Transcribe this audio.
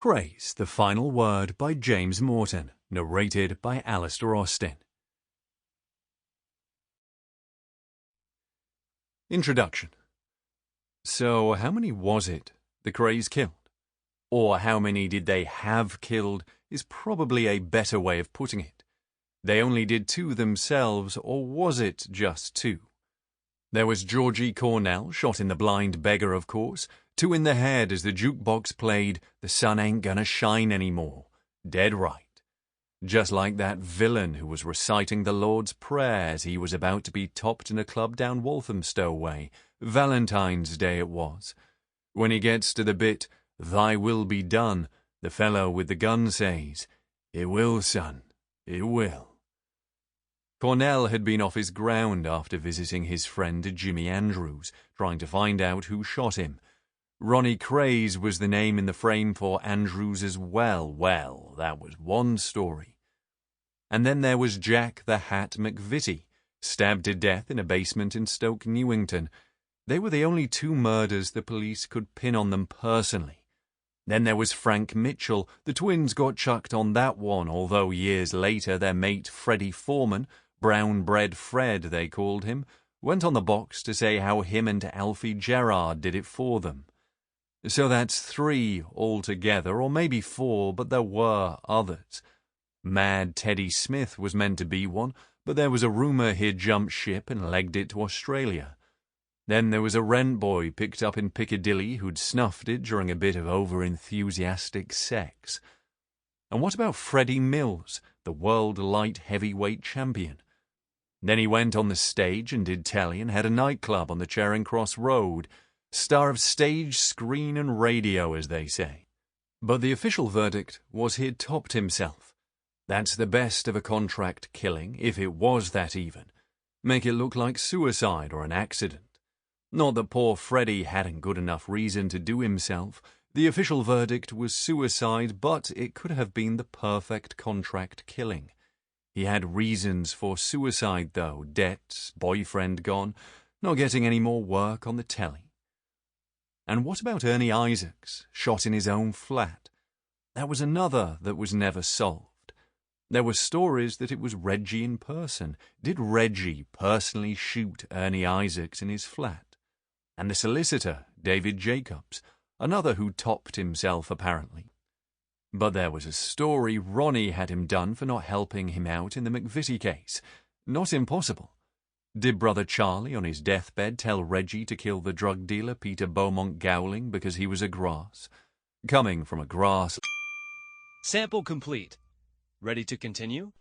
Krays, The Final Word by James Morton, narrated by Alister. Introduction. So, how many was it the Krays killed? Or how many did they have killed is probably a better way of putting it. They only did 2 themselves, or was it just 2? There was Georgie Cornell, shot in the blind beggar, of course, 2 in the head as the jukebox played The Sun Ain't Gonna Shine Anymore. Dead right. Just like that villain who was reciting the Lord's Prayer as he was about to be topped in a club down Walthamstow way. Valentine's Day it was. When he gets to the bit, "Thy will be done," the fellow with the gun says, "It will, son, it will." Cornell had been off his ground after visiting his friend Jimmy Andrews, trying to find out who shot him. Ronnie Krays was the name in the frame for Andrews as well. Well, that was one story. And then there was Jack the Hat McVitie, stabbed to death in a basement in Stoke Newington. They were the only 2 murders the police could pin on them personally. Then there was Frank Mitchell. The twins got chucked on that one, although years later their mate Freddie Foreman, Brown Bread Fred they called him, went on the box to say how him and Alfie Gerrard did it for them. So that's 3 altogether, or maybe 4, but there were others. Mad Teddy Smith was meant to be one, but there was a rumour he'd jumped ship and legged it to Australia. Then there was a rent boy picked up in Piccadilly who'd snuffed it during a bit of over-enthusiastic sex. And what about Freddie Mills, the world light heavyweight champion? Then he went on the stage and did telly and had a nightclub on the Charing Cross Road. Star of stage, screen and radio, as they say. But the official verdict was he'd topped himself. That's the best of a contract killing, if it was that even. Make it look like suicide or an accident. Not that poor Freddie hadn't good enough reason to do himself. The official verdict was suicide, but it could have been the perfect contract killing. He had reasons for suicide, though. Debts, boyfriend gone, not getting any more work on the telly. And what about Ernie Isaacs, shot in his own flat? That was another that was never solved. There were stories that it was Reggie in person. Did Reggie personally shoot Ernie Isaacs in his flat? And the solicitor, David Jacobs, another who topped himself apparently. But there was a story Ronnie had him done for not helping him out in the McVitie case. Not impossible. Did brother Charlie on his deathbed tell Reggie to kill the drug dealer Peter Beaumont Gowling because he was a grass? Coming from a grass... Sample complete. Ready to continue?